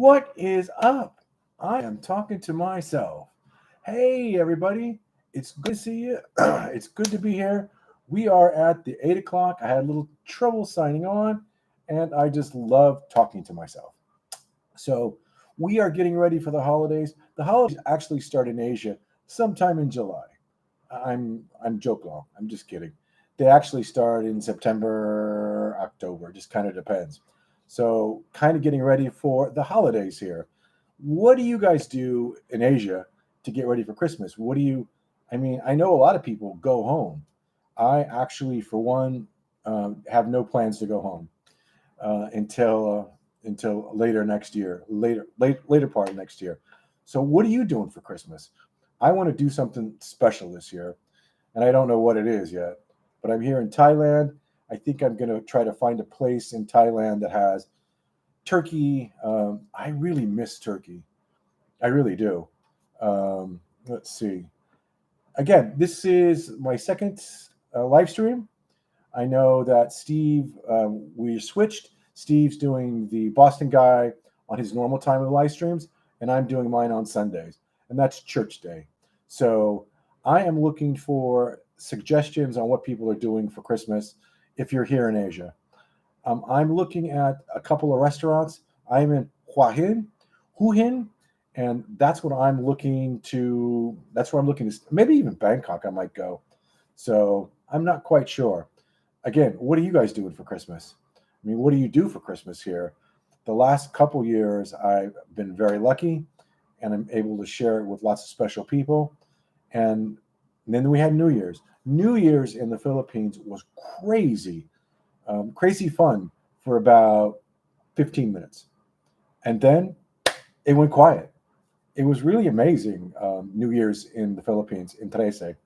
What is up? I am talking to myself. Hey, everybody. It's good to see you. It's good to be here. We are at the 8 o'clock. I had a little trouble signing on, and I just love talking to myself. So, we are getting ready for the holidays. The holidays actually start in Asia sometime in July. I'm joking. I'm just kidding. They actually start in September, October. Just kind of depends. So, kind of getting ready for the holidays here. What do you guys do in Asia to get ready for Christmas? What do you? I mean, I know a lot of people go home. I actually, for one, have no plans to go home until later next year, later part of next year. So, what are you doing for Christmas? I want to do something special this year, and I don't know what it is yet. But I'm here in Thailand. I think I'm going to try to find a place in Thailand that has turkey. I really miss turkey. I really do. Let's see. Again, this is my second live stream. I know that Steve, we switched. Steve's doing the Boston guy on his normal time of live streams, and I'm doing mine on Sundays, and that's church day. So I am looking for suggestions on what people are doing for Christmas if you're here in Asia. I'm looking at a couple of restaurants. I'm in Hua Hin, Hu Hin, and that's what I'm looking to. That's where I'm looking to. Maybe even Bangkok, I might go. So I'm not quite sure. Again, what are you guys doing for Christmas? I mean, what do you do for Christmas here? The last couple years, I've been very lucky, and I'm able to share it with lots of special people. And then we had New Year's. New Year's in the Philippines was crazy, crazy fun for about 15 minutes. And then it went quiet. It was really amazing, New Year's in the Philippines, in Trece.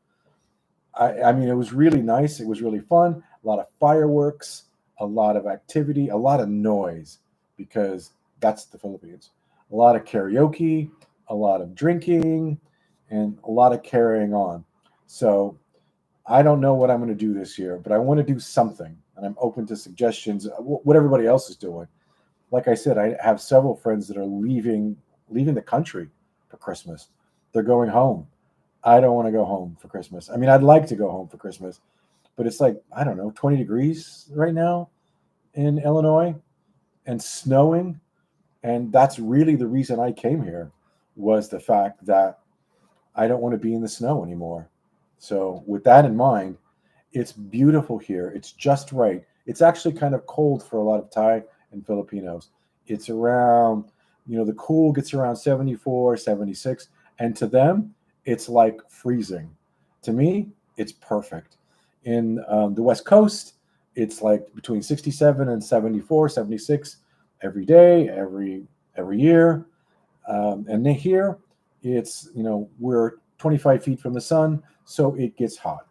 I mean, it was really nice. It was really fun. A lot of fireworks, a lot of activity, a lot of noise, because that's the Philippines. A lot of karaoke, a lot of drinking, and a lot of carrying on. So I don't know what I'm going to do this year, but I want to do something, and I'm open to suggestions. What everybody else is doing. Like I said, I have several friends that are leaving the country for Christmas. They're going home. I don't want to go home for Christmas. I mean, I'd like to go home for Christmas, but it's like, I don't know, 20 degrees right now in Illinois and snowing. And that's really the reason I came here, was the fact that I don't want to be in the snow anymore. So with that in mind, it's beautiful here. It's just right. It's actually kind of cold for a lot of Thai and Filipinos. It's around, the cool gets around 74, 76. And to them, it's like freezing. To me, it's perfect. In the West Coast, it's like between 67 and 74, 76 every day, every year. And then here, it's, we're 25 feet from the sun, so it gets hot.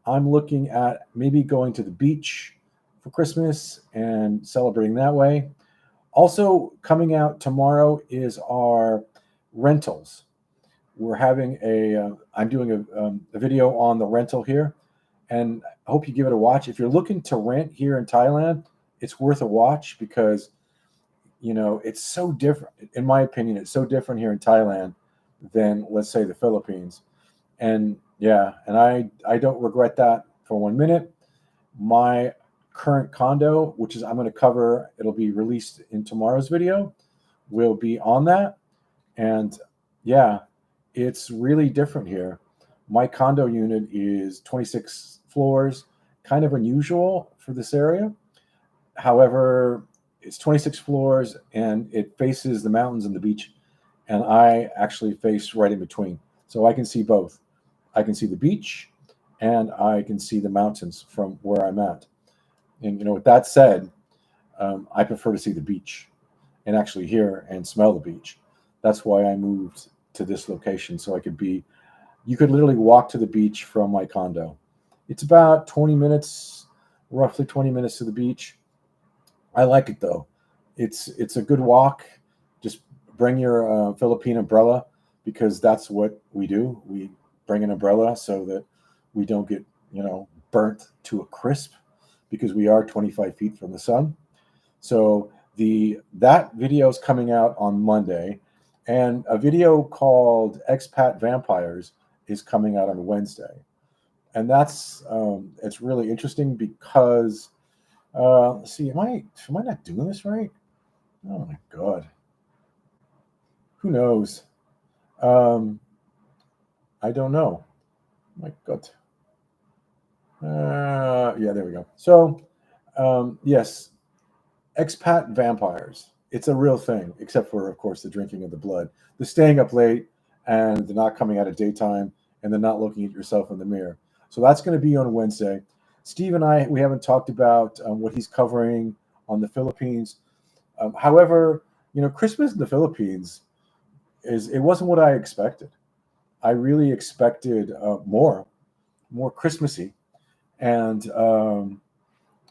I'm looking at maybe going to the beach for Christmas and celebrating that way. Also, coming out tomorrow is our rentals. We're having I'm doing a video on the rental here, and I hope you give it a watch. If you're looking to rent here in Thailand, it's worth a watch, because, it's so different. In my opinion, it's so different here in Thailand than, let's say, the Philippines. And yeah, and I don't regret that for 1 minute. My current condo, which is I'm going to cover, it'll be released in tomorrow's video, will be on that. And yeah, it's really different here. My condo unit is 26 floors, kind of unusual for this area. However, it's 26 floors and it faces the mountains and the beach. And I actually face right in between. So I can see both. I can see the beach and I can see the mountains from where I'm at. And, with that said, I prefer to see the beach and actually hear and smell the beach. That's why I moved to this location, so I could be. You could literally walk to the beach from my condo. It's about 20 minutes, roughly 20 minutes to the beach. I like it though. It's a good walk. Just bring your Philippine umbrella, because that's what we do. We bring an umbrella so that we don't get burnt to a crisp, because we are 25 feet from the sun. So That video is coming out on Monday, and a video called Expat Vampires is coming out on Wednesday. And that's it's really interesting because let's see, am I not doing this right? Oh my god, who knows? Um, I don't know. My god. Yeah, there we go. So yes, expat vampires. It's a real thing, except for, of course, the drinking of the blood, the staying up late, and the not coming out at daytime, and the not looking at yourself in the mirror. So that's going to be on Wednesday. Steve and I, we haven't talked about what he's covering on the Philippines. However, Christmas in the Philippines it wasn't what I expected. I really expected more Christmassy, and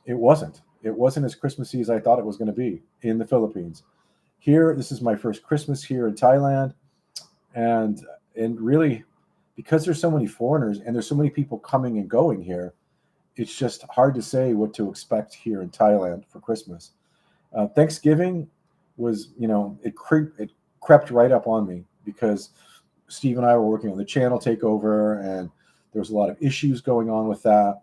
it wasn't. It wasn't as Christmassy as I thought it was going to be in the Philippines. Here, this is my first Christmas here in Thailand, and really, because there's so many foreigners and there's so many people coming and going here, it's just hard to say what to expect here in Thailand for Christmas. Thanksgiving was, it crept right up on me because Steve and I were working on the channel takeover, and there was a lot of issues going on with that,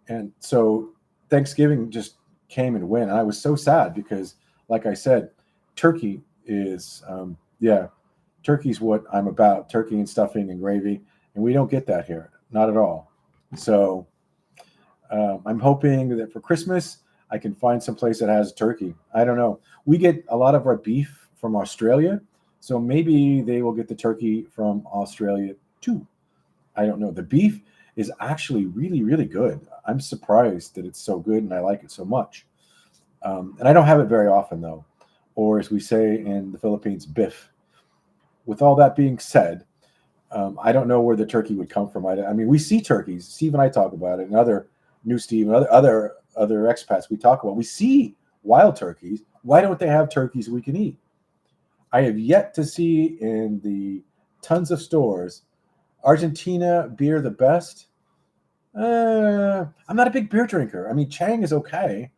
and so Thanksgiving just came and went. And I was so sad because, like I said, turkey is, turkey's what I'm about. Turkey and stuffing and gravy, and we don't get that here, not at all. So I'm hoping that for Christmas I can find some place that has turkey. I don't know. We get a lot of our beef from Australia, so maybe they will get the turkey from Australia too. I don't know. The beef is actually really, really good. I'm surprised that it's so good and I like it so much. And I don't have it very often, though, or as we say in the Philippines, biff. With all that being said, I don't know where the turkey would come from. I mean, we see turkeys. Steve and I talk about it, and other new Steve and other expats we talk about. We see wild turkeys. Why don't they have turkeys we can eat? I have yet to see in the tons of stores Argentina beer the best. I'm not a big beer drinker. I mean, Chang is okay,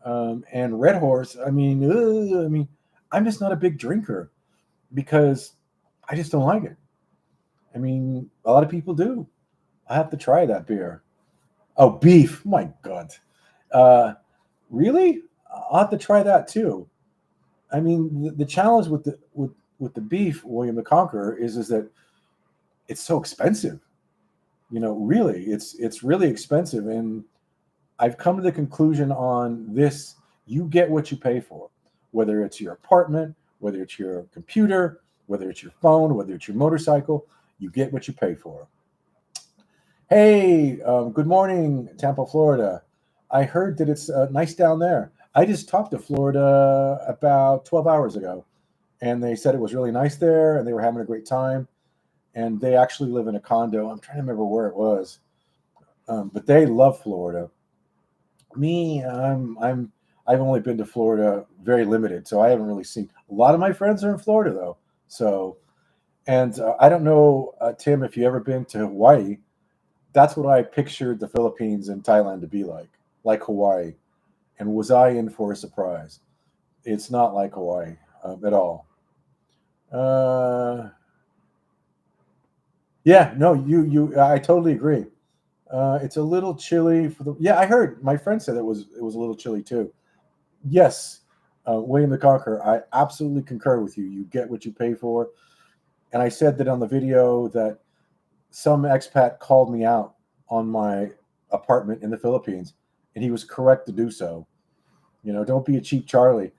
and Red Horse. I'm just not a big drinker because I just don't like it. I mean, a lot of people do. I have to try that beer. Oh, beef! My God, really? I'll have to try that too. I mean, the challenge with the beef, William the Conqueror, is that it's so expensive. Really, it's really expensive, and I've come to the conclusion on this: you get what you pay for, whether it's your apartment, whether it's your computer, whether it's your phone, whether it's your motorcycle. You get what you pay for. Hey, good morning, Tampa, Florida. I heard that it's nice down there. I just talked to Florida about 12 hours ago, and they said it was really nice there, and they were having a great time. And they actually live in a condo. I'm trying to remember where it was, but they love Florida. Me, I've only been to Florida very limited, so I haven't really seen. A lot of my friends are in Florida though. So, and I don't know, Tim, if you ever been to Hawaii. That's what I pictured the Philippines and Thailand to be like Hawaii. And was I in for a surprise? It's not like Hawaii at all. Uh, yeah, no, I totally agree. It's a little chilly for the. Yeah, I heard my friend said it was a little chilly too. Yes, William the Conqueror. I absolutely concur with you. You get what you pay for. And I said that on the video that some expat called me out on my apartment in the Philippines, and he was correct to do so. Don't be a cheap Charlie.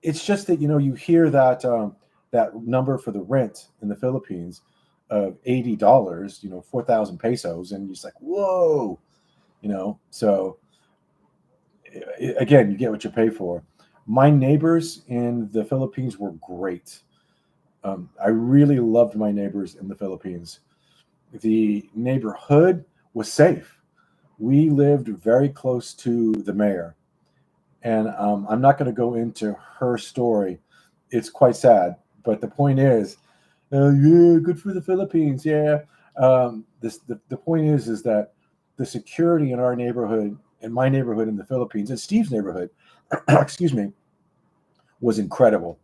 It's just that you hear that number for the rent in the Philippines of $80, 4,000 pesos, and you're just like, whoa, So again, you get what you pay for. My neighbors in the Philippines were great. I really loved my neighbors in the Philippines. The neighborhood was safe. We lived very close to the mayor, and I'm not going to go into her story. It's quite sad, but the point is, yeah, good for the Philippines. Yeah, the point is that the security in our neighborhood, in my neighborhood in the Philippines, and Steve's neighborhood, excuse me, was incredible.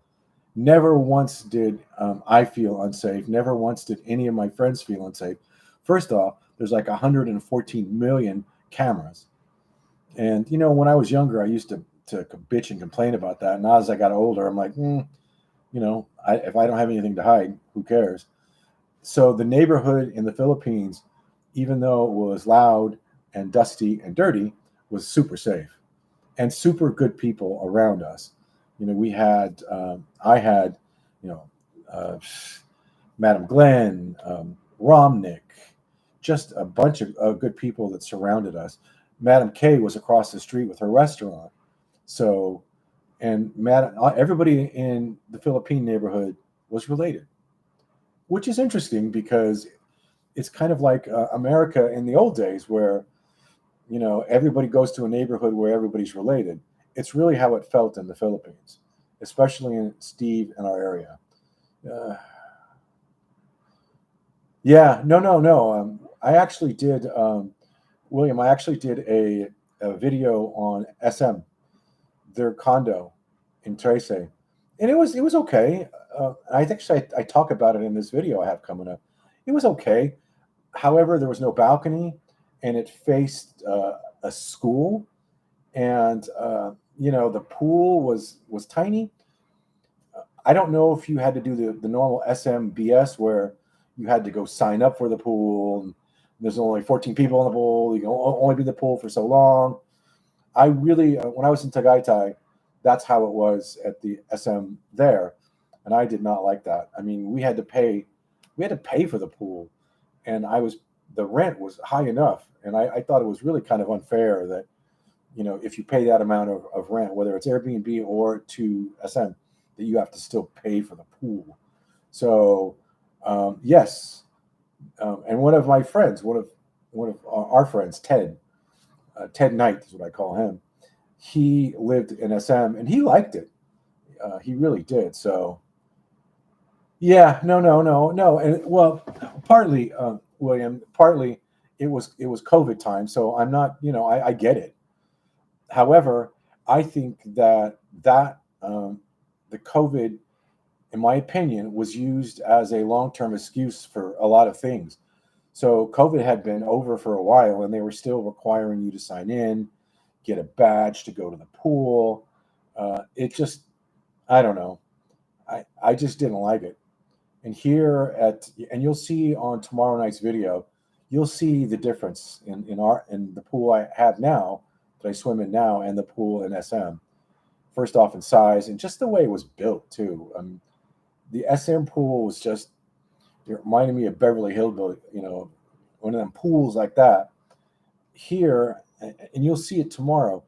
Never once did I feel unsafe. Never once did any of my friends feel unsafe. First off, there's like 114 million cameras. And, when I was younger, I used to bitch and complain about that. Now, as I got older, I'm like, if I don't have anything to hide, who cares? So the neighborhood in the Philippines, even though it was loud and dusty and dirty, was super safe and super good people around us. We had, I had, you know, uh, Madam Glenn, Romnick, just a bunch of good people that surrounded us. Madam K was across the street with her restaurant. So, and everybody in the Philippine neighborhood was related, which is interesting because it's kind of like America in the old days where, everybody goes to a neighborhood where everybody's related. It's really how it felt in the Philippines, especially in Steve and our area. Uh, yeah, no, no, no. I actually did, William, I actually did a video on SM, their condo in Trace. And it was okay. I think I talk about it in this video I have coming up. It was okay. However, there was no balcony, and it faced a school, and the pool was tiny. I don't know if you had to do the normal SMBS where you had to go sign up for the pool. And there's only 14 people in the pool. You can only be in the pool for so long. I really, when I was in Tagaytay, that's how it was at the SM there, and I did not like that. I mean, we had to pay for the pool, and the rent was high enough, and I thought it was really kind of unfair that if you pay that amount of rent, whether it's Airbnb or to SM, that you have to still pay for the pool. So yes, and one of my friends, one of our friends, Ted Knight is what I call him. He lived in SM and he liked it. He really did. So yeah, no, no, no, no, and well, partly, William, partly it was COVID time, so I'm not, I get it. However, I think that the COVID, in my opinion, was used as a long-term excuse for a lot of things. So COVID had been over for a while, and they were still requiring you to sign in, get a badge to go to the pool. It just, I don't know. I just didn't like it. And you'll see on tomorrow night's video, you'll see the difference in the pool I have now that I swim in now and the pool in SM. First off, in size and just the way it was built too. The SM pool was just, it reminded me of Beverly Hills, one of them pools like that. Here, and you'll see it tomorrow.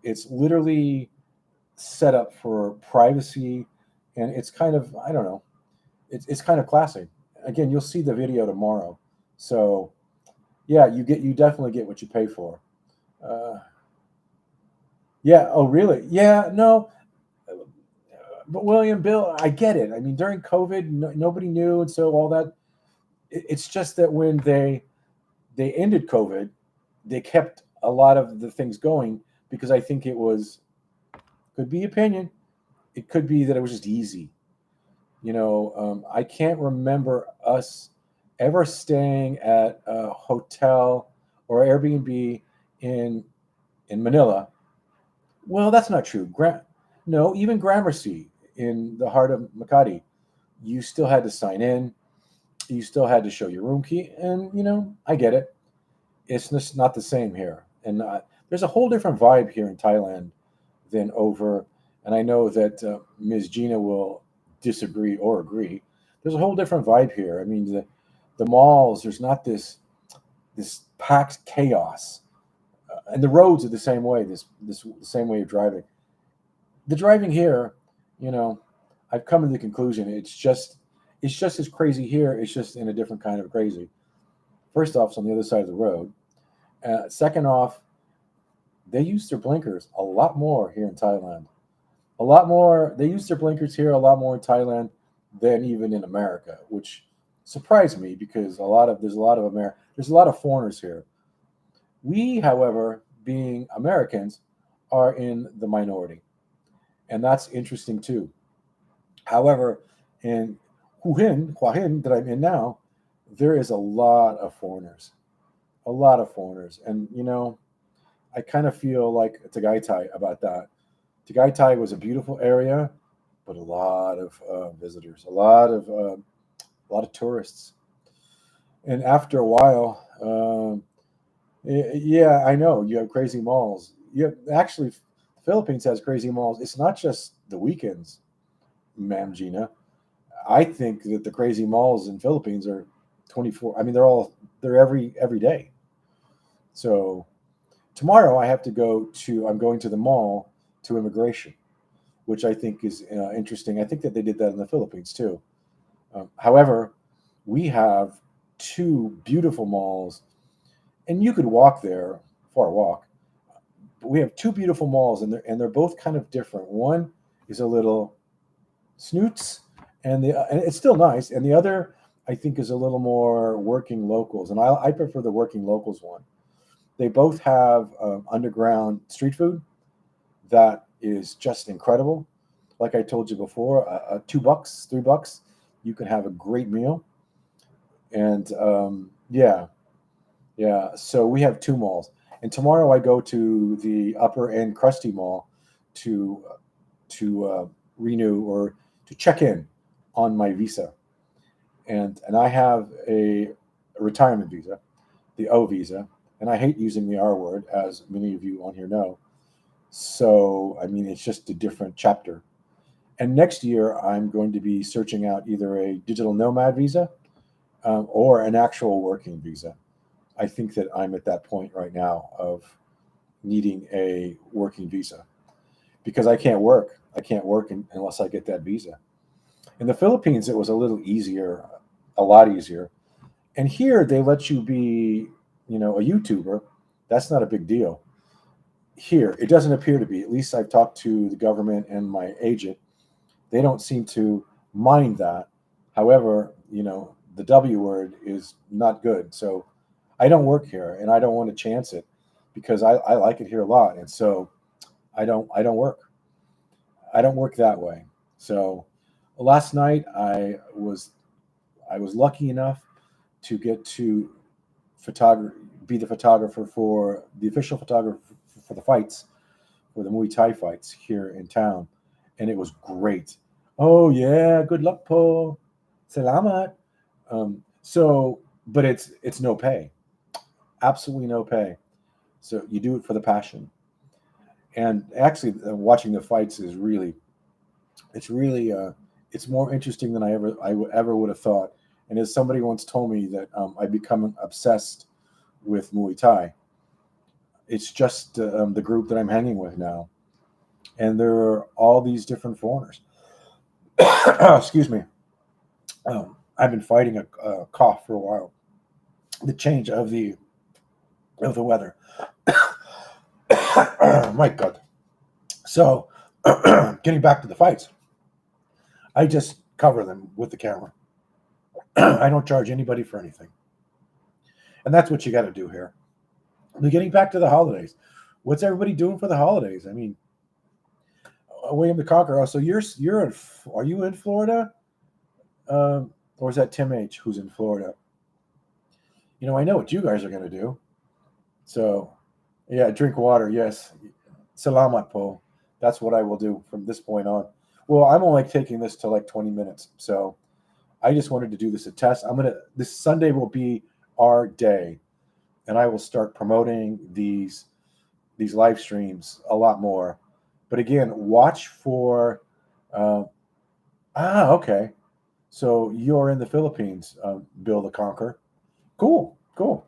It's literally set up for privacy, and it's kind of, I don't know, it's kind of classic. Again, you'll see the video tomorrow. So yeah, you definitely get what you pay for. Uh, yeah. Oh, really? Yeah. No. But William, Bill, I get it. I mean, during COVID, nobody knew, and so all that. It's just that when they ended COVID, they kept a lot of the things going because I think it was, could be opinion. It could be that it was just easy. I can't remember us ever staying at a hotel or Airbnb in in Manila. Well, that's not true. No, even Gramercy in the heart of Makati, you still had to sign in. You still had to show your room key, and I get it. It's just not the same here, and there's a whole different vibe here in Thailand than over. And I know that Ms. Gina will disagree or agree. There's a whole different vibe here. I mean, the malls. There's not this packed chaos, and the roads are the same way. This the same way of driving. The driving here, you know, I've come to the conclusion it's just as crazy here. It's just in a different kind of crazy. First off, it's on the other side of the road. Second off, they use their blinkers a lot more here in Thailand. A lot more. They use their blinkers here a lot more in Thailand than even in America, which surprised me because there's a lot of foreigners here. We, however, being Americans, are in the minority. and that's interesting too. However, in Hua Hin, that I'm in now, there is a lot of foreigners, a lot of foreigners, and I kind of feel like Tagaytay about that. Tagaytay was a beautiful area, but a lot of visitors, a lot of tourists, and after a while, yeah, I know you have crazy malls. You have, actually, the Philippines has crazy malls. It's not just the weekends, ma'am Gina. I think that the crazy malls in Philippines are 24. I mean, they're every day. So tomorrow I have to go to. I'm going to the mall to immigration, which I think is interesting. I think that they did that in the Philippines too. However, we have two beautiful malls, and you could walk there, far walk. But we have two beautiful malls, and they're both kind of different. One is a little snoots, and it's still nice, and the other I think is a little more working locals, and I prefer the working locals one. They both have underground street food that is just incredible. Like I told you before, $2, $3, you can have a great meal. And yeah, yeah. So we have two malls, and tomorrow I go to the upper end Krusty Mall to renew or to check in on my visa, and I have a retirement visa, the O visa, and I hate using the R word, as many of you on here know. So I mean, it's just a different chapter. And next year, I'm going to be searching out either a digital nomad visa or an actual working visa. I think that I'm at that point right now of needing a working visa because I can't work. I can't work unless I get that visa. In the Philippines, it was a little easier, a lot easier. And here, they let you be, a YouTuber. That's not a big deal. Here, it doesn't appear to be. At least I've talked to the government and my agent. They don't seem to mind that. However, the W word is not good. So I don't work here and I don't want to chance it because I like it here a lot. And so I don't work. I don't work that way. So last night I was lucky enough to get to photographer be the photographer for the official photographer for the fights, for the Muay Thai fights here in town, and it was great. Oh yeah, good luck, Paul. Salamat. But it's no pay, absolutely no pay. So you do it for the passion, and actually, watching the fights is really it's more interesting than I ever would have thought. And as somebody once told me that I become obsessed with Muay Thai, it's just the group that I'm hanging with now, and there are all these different foreigners. Excuse me. I've been fighting a cough for a while. The change of the weather. My God. So, getting back to the fights, I just cover them with the camera. I don't charge anybody for anything, and that's what you got to do here. But getting back to the holidays, what's everybody doing for the holidays? I mean, William the Conqueror. So are you in Florida, or is that Tim H who's in Florida? I know what you guys are going to do. So, yeah, drink water. Yes, salamat po. That's what I will do from this point on. Well, I'm only taking this to like 20 minutes, so I just wanted to do this a test. This Sunday will be our day, and I will start promoting these live streams a lot more. But again, watch for. Uh, okay. So you're in the Philippines, Bill the Conqueror. Cool, cool.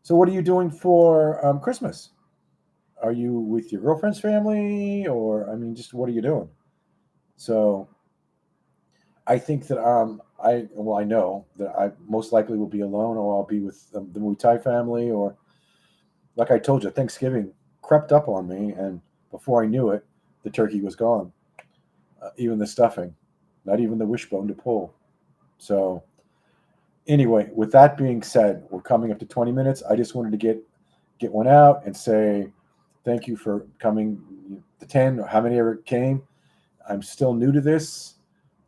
So what are you doing for Christmas? Are you with your girlfriend's family, or I mean, just what are you doing? So I think that I know that I most likely will be alone, or I'll be with the Muay Thai family, or like I told you, Thanksgiving crept up on me, and before I knew it, the turkey was gone. Even the stuffing, not even the wishbone to pull. So anyway, with that being said, we're coming up to 20 minutes. I just wanted to get one out and say thank you for coming. The 10, or how many ever came. I'm still new to this.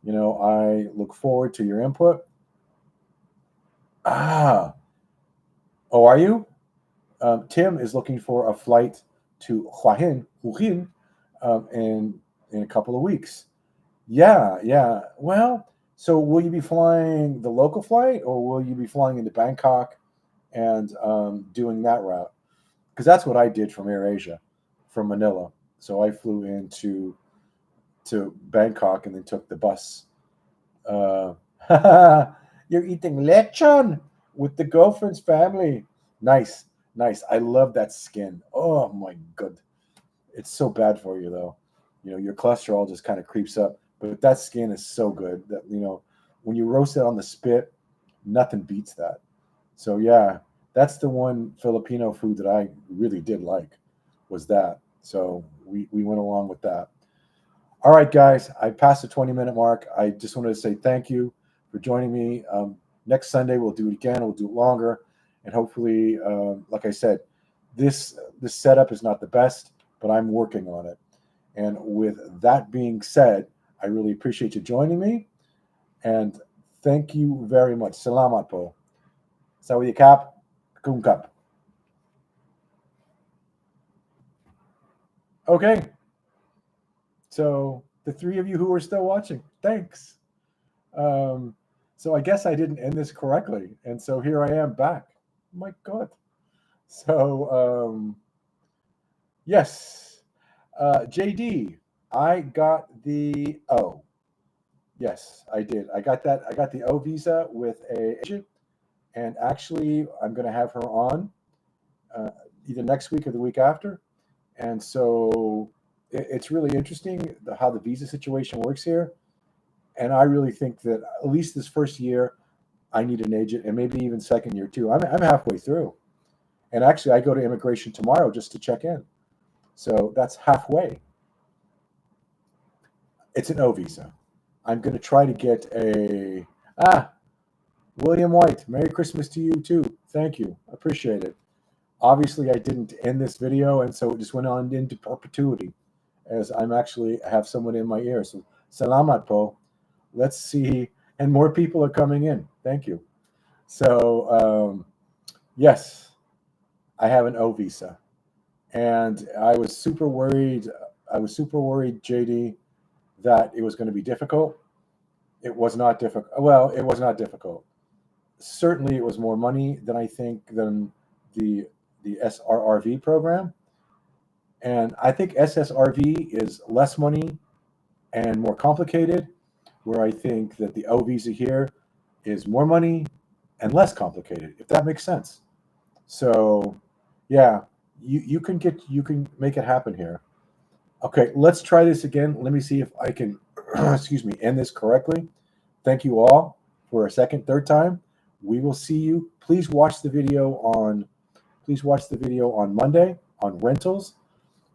I look forward to your input. Ah, oh, are you? Tim is looking for a flight to Huahin, in a couple of weeks. Yeah, yeah. Well, so will you be flying the local flight, or will you be flying into Bangkok and doing that route? Because that's what I did from AirAsia, from Manila. So I flew into to Bangkok and then took the bus. Uh, you're eating lechon with the girlfriend's family. Nice, nice. I love that skin. Oh my god, it's so bad for you though. Your cholesterol just kind of creeps up. But that skin is so good that when you roast it on the spit, nothing beats that. So yeah, that's the one Filipino food that I really did like, was that. So we went along with that. All right, guys, I passed the 20-minute mark. I just wanted to say thank you for joining me. Next Sunday, we'll do it again. We'll do it longer. And hopefully, like I said, this setup is not the best, but I'm working on it. And with that being said, I really appreciate you joining me. And thank you very much. Salamat po. Sawi kap, kap. Okay. So the three of you who are still watching, thanks. So I guess I didn't end this correctly, and so here I am back. My God. So yes, JD, I got the O. Yes, I did. I got that. I got the O visa with a agent, and actually, I'm going to have her on uh, either next week or the week after. And so it's really interesting how the visa situation works here. And I really think that at least this first year, I need an agent, and maybe even second year too. I'm halfway through, and actually, I go to immigration tomorrow just to check in. So that's halfway. It's an O visa. I'm going to try to get a William White. Merry Christmas to you too. Thank you. Appreciate it. Obviously, I didn't end this video, and so it just went on into perpetuity, as I'm actually have someone in my ear. So salamat po. Let's see, and more people are coming in. Thank you. So yes, I have an O visa, and I was super worried. JD, that it was going to be difficult. It was not difficult. Well, it was not difficult. Certainly, it was more money than I think than the SRRV program, and I think SSRV is less money and more complicated. Where I think that the O visa here is more money and less complicated, if that makes sense. So, yeah, you can make it happen here. Okay, let's try this again. Let me see if I can, excuse me, end this correctly. Thank you all for a second, third time. We will see you. Please watch the video on Monday on rentals.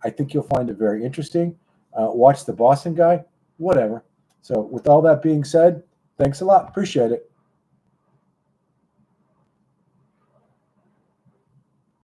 I think you'll find it very interesting. Watch the Boston guy, whatever. So with all that being said, thanks a lot. Appreciate it.